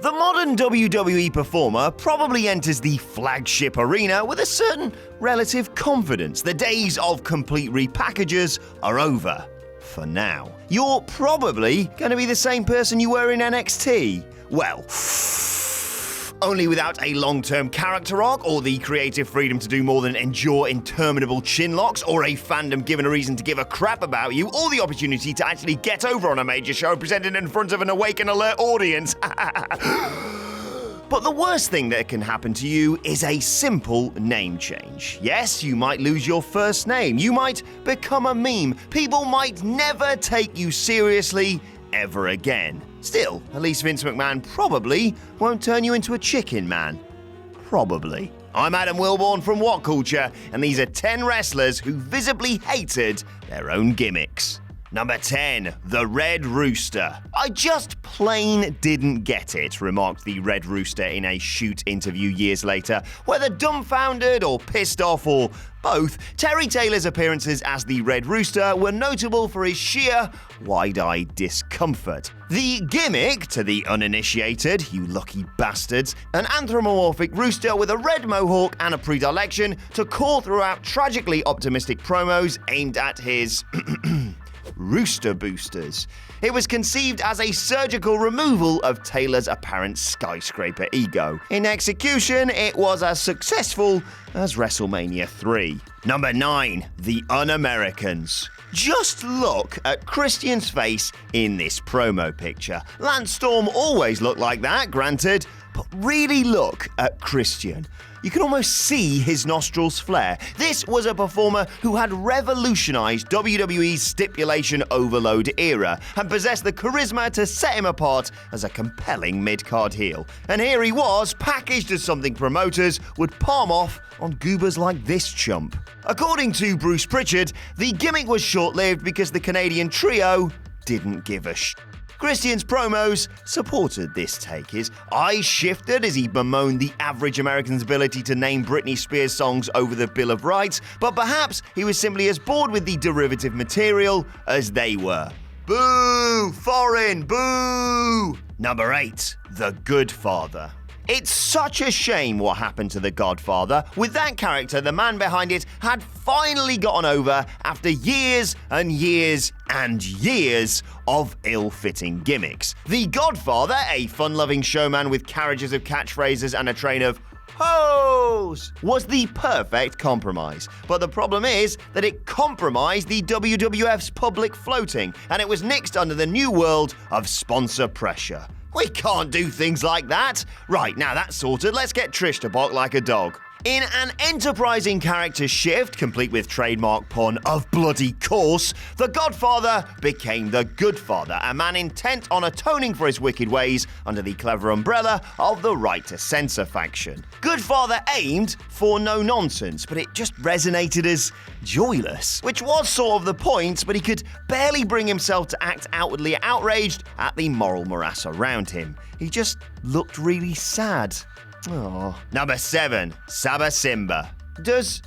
The modern WWE performer probably enters the flagship arena with a certain relative confidence. The days of complete repackages are over. For now. You're probably going to be the same person you were in NXT. Well, only without a long-term character arc or the creative freedom to do more than endure interminable chin locks or a fandom given a reason to give a crap about you or the opportunity to actually get over on a major show presented in front of an awake and alert audience. But the worst thing that can happen to you is a simple name change. Yes, you might lose your first name. You might become a meme. People might never take you seriously ever again. Still, at least Vince McMahon probably won't turn you into a chicken man. Probably. I'm Adam Wilborn from WhatCulture, and these are 10 wrestlers who visibly hated their own gimmicks. Number 10, the Red Rooster. I just plain didn't get it, remarked the Red Rooster in a shoot interview years later. Whether dumbfounded or pissed off or both, Terry Taylor's appearances as the Red Rooster were notable for his sheer, wide-eyed discomfort. The gimmick, to the uninitiated, you lucky bastards, an anthropomorphic rooster with a red mohawk and a predilection to call throughout tragically optimistic promos aimed at his rooster boosters. It was conceived as a surgical removal of Taylor's apparent skyscraper ego. In execution, it was as successful as WrestleMania 3. Number 9, the Un-Americans. Just look at Christian's face in this promo picture. Lance Storm always looked like that, granted, but really look at Christian. You can almost see his nostrils flare. This was a performer who had revolutionized WWE's stipulation overload era and possessed the charisma to set him apart as a compelling mid-card heel. And here he was, packaged as something promoters would palm off on goobers like this chump. According to Bruce Pritchard, the gimmick was short-lived because the Canadian trio didn't give a shit. Christian's promos supported this take. His eyes shifted as he bemoaned the average American's ability to name Britney Spears songs over the Bill of Rights, but perhaps he was simply as bored with the derivative material as they were. Boo! Foreign! Boo! Number 8, the Goodfather. It's such a shame what happened to The Godfather. With that character, the man behind it had finally gotten over after years and years and years of ill-fitting gimmicks. The Godfather, a fun-loving showman with carriages of catchphrases and a train of hoes, was the perfect compromise. But the problem is that it compromised the WWF's public floating, and it was nixed under the new world of sponsor pressure. We can't do things like that. Right, now that's sorted, let's get Trish to bark like a dog. In an enterprising character shift, complete with trademark pun of bloody course, the Godfather became the Goodfather, a man intent on atoning for his wicked ways under the clever umbrella of the Right to Censor faction. Goodfather aimed for no nonsense, but it just resonated as joyless, which was sort of the point, but he could barely bring himself to act outwardly outraged at the moral morass around him. He just looked really sad. Oh. Number 7, Saba Simba. Does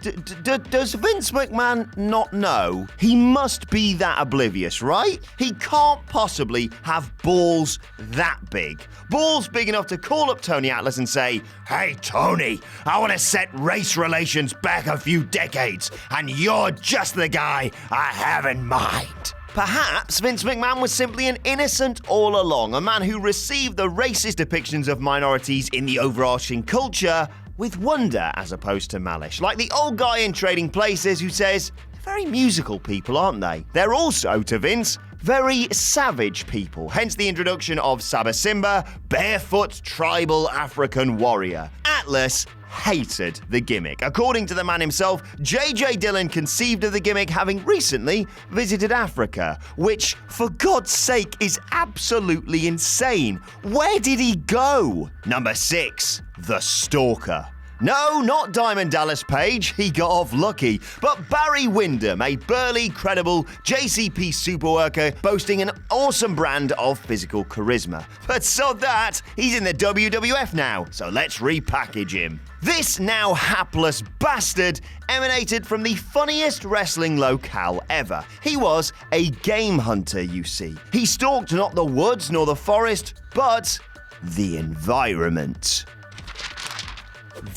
Vince McMahon not know? He must be that oblivious, right? He can't possibly have balls that big. Balls big enough to call up Tony Atlas and say, "Hey Tony, I want to set race relations back a few decades, and you're just the guy I have in mind." Perhaps Vince McMahon was simply an innocent all along, a man who received the racist depictions of minorities in the overarching culture with wonder as opposed to malice. Like the old guy in Trading Places who says, "They're very musical people, aren't they?" They're also, to Vince, very savage people, hence the introduction of Saba Simba, barefoot tribal African warrior. Atlas hated the gimmick. According to the man himself, J.J. Dillon conceived of the gimmick having recently visited Africa, which, for God's sake, is absolutely insane. Where did he go? Number 6, the Stalker. No, not Diamond Dallas Page, he got off lucky, but Barry Windham, a burly, credible JCP superworker boasting an awesome brand of physical charisma. But sod that, he's in the WWF now, so let's repackage him. This now hapless bastard emanated from the funniest wrestling locale ever. He was a game hunter, you see. He stalked not the woods nor the forest, but the environment.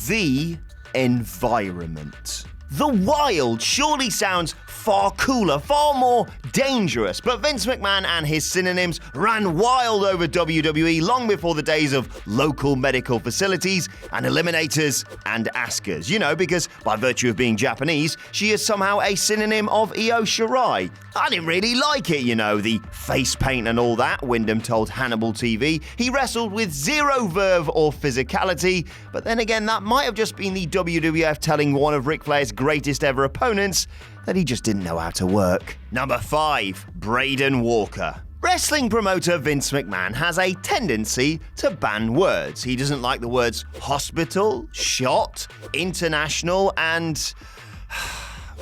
The environment. The wild surely sounds far cooler, far more dangerous, but Vince McMahon and his synonyms ran wild over WWE long before the days of local medical facilities and eliminators and Asukas. You know, because by virtue of being Japanese, she is somehow a synonym of Io Shirai. I didn't really like it, you know, the face paint and all that, Windham told Hannibal TV. He wrestled with zero verve or physicality, but then again, that might have just been the WWF telling one of Ric Flair's greatest ever opponents that he just didn't know how to work. Number 5, Braden Walker. Wrestling promoter Vince McMahon has a tendency to ban words. He doesn't like the words hospital, shot, international, and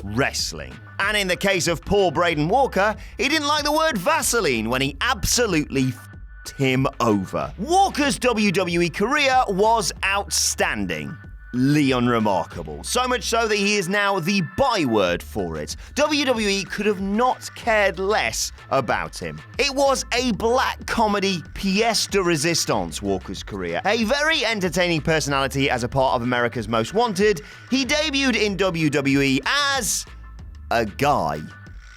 wrestling. And in the case of poor Braden Walker, he didn't like the word Vaseline when he absolutely f***ed him over. Walker's WWE career was outstanding. Unremarkable. So much so that he is now the byword for it. WWE could have not cared less about him. It was a black comedy pièce de résistance, Walker's career. A very entertaining personality as a part of America's Most Wanted, he debuted in WWE as a guy.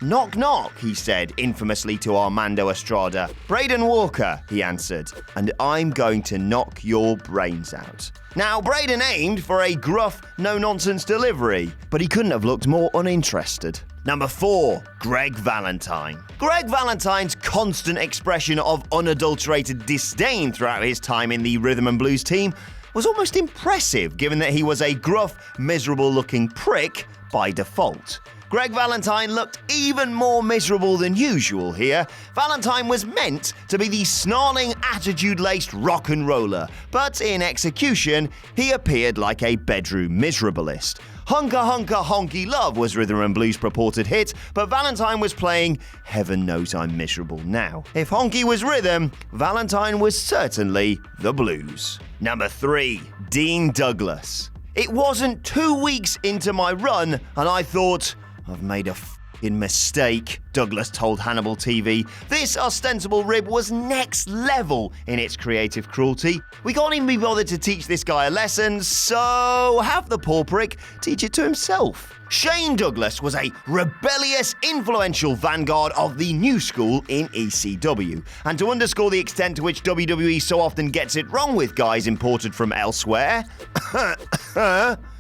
Knock knock, he said infamously to Armando Estrada. Braden Walker, he answered, and I'm going to knock your brains out. Now, Braden aimed for a gruff, no-nonsense delivery, but he couldn't have looked more uninterested. Number 4, Greg Valentine. Greg Valentine's constant expression of unadulterated disdain throughout his time in the Rhythm and Blues team was almost impressive, given that he was a gruff, miserable-looking prick by default. Greg Valentine looked even more miserable than usual here. Valentine was meant to be the snarling, attitude-laced rock and roller, but in execution, he appeared like a bedroom miserablist. HONKA HONKA HONKY Love was Rhythm and Blues' purported hit, but Valentine was playing Heaven Knows I'm Miserable Now. If Honky was rhythm, Valentine was certainly the blues. Number 3, Dean Douglas. It wasn't 2 weeks into my run, and I thought, I've made a f***ing mistake, Douglas told Hannibal TV. This ostensible rib was next level in its creative cruelty. We can't even be bothered to teach this guy a lesson, so have the poor prick teach it to himself. Shane Douglas was a rebellious, influential vanguard of the new school in ECW. And to underscore the extent to which WWE so often gets it wrong with guys imported from elsewhere,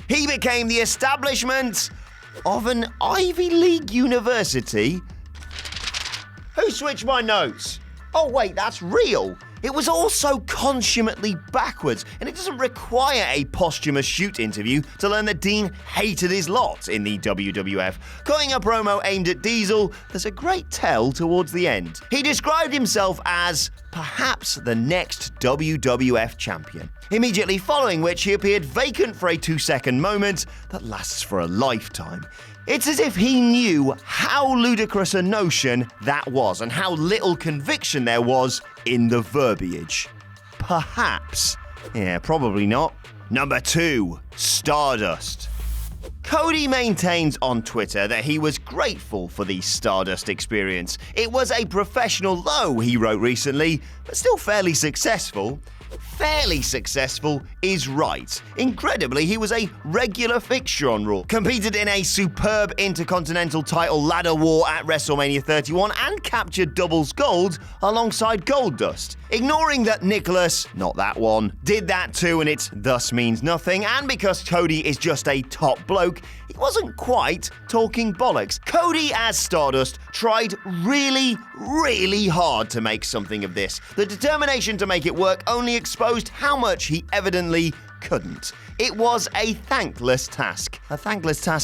he became the establishment of an Ivy League university. Who switched my notes? Oh wait, that's real. It was all so consummately backwards, and it doesn't require a posthumous shoot interview to learn that Dean hated his lot in the WWF. Cutting a promo aimed at Diesel, there's a great tell towards the end. He described himself as perhaps the next WWF champion. Immediately following which, he appeared vacant for a 2-second moment that lasts for a lifetime. It's as if he knew how ludicrous a notion that was and how little conviction there was in the verbiage. Perhaps. Yeah, probably not. Number 2, Stardust. Cody maintains on Twitter that he was grateful for the Stardust experience. It was a professional low, he wrote recently, but still fairly successful. Fairly successful is right. Incredibly, he was a regular fixture on Raw, competed in a superb Intercontinental title ladder war at WrestleMania 31 and captured doubles gold alongside Goldust. Ignoring that Nicholas, not that one, did that too and it thus means nothing, and because Cody is just a top bloke, he wasn't quite talking bollocks. Cody as Stardust tried really, really hard to make something of this. The determination to make it work only exposed how much he evidently couldn't. It was a thankless task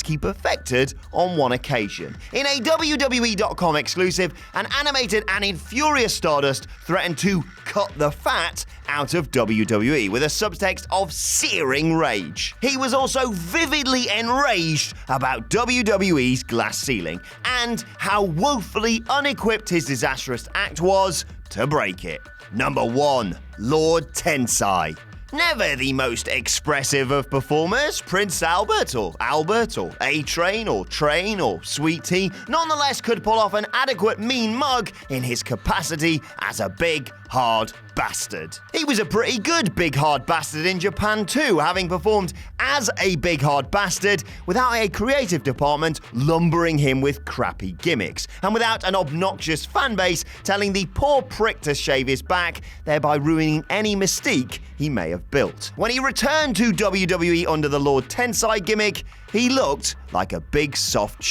he perfected on one occasion. In a WWE.com exclusive, an animated and infurious Stardust threatened to cut the fat out of WWE with a subtext of searing rage. He was also vividly enraged about WWE's glass ceiling and how woefully unequipped his disastrous act was to break it. Number 1. Lord Tensai. Never the most expressive of performers, Prince Albert or A-Train or Train or Sweet Tea nonetheless could pull off an adequate mean mug in his capacity as a big, hard bastard. He was a pretty good big hard bastard in Japan too, having performed as a big hard bastard without a creative department lumbering him with crappy gimmicks, and without an obnoxious fanbase telling the poor prick to shave his back, thereby ruining any mystique he may have built. When he returned to WWE under the Lord Tensai gimmick, he looked like a big soft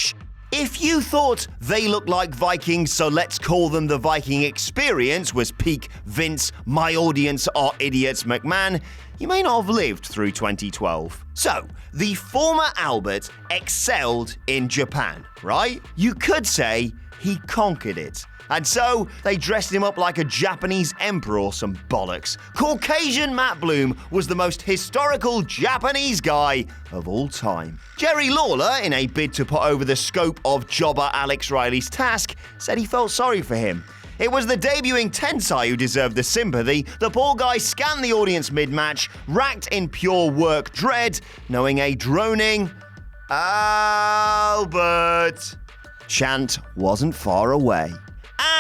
If you thought they looked like Vikings, so let's call them the Viking experience was peak Vince, my audience are idiots McMahon, you may not have lived through 2012. So, the former Albert excelled in Japan, right? You could say he conquered it. And so, they dressed him up like a Japanese emperor or some bollocks. Caucasian Matt Bloom was the most historical Japanese guy of all time. Jerry Lawler, in a bid to put over the scope of jobber Alex Riley's task, said he felt sorry for him. It was the debuting Tensai who deserved the sympathy. The poor guy scanned the audience mid-match, racked in pure work dread, knowing a droning Albert chant wasn't far away.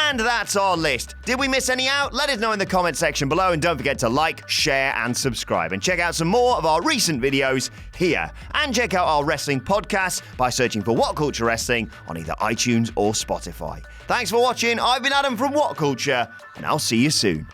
And that's our list. Did we miss any out? Let us know in the comment section below, and don't forget to like, share, and subscribe. And check out some more of our recent videos here. And check out our wrestling podcast by searching for WhatCulture Wrestling on either iTunes or Spotify. Thanks for watching. I've been Adam from WhatCulture, and I'll see you soon.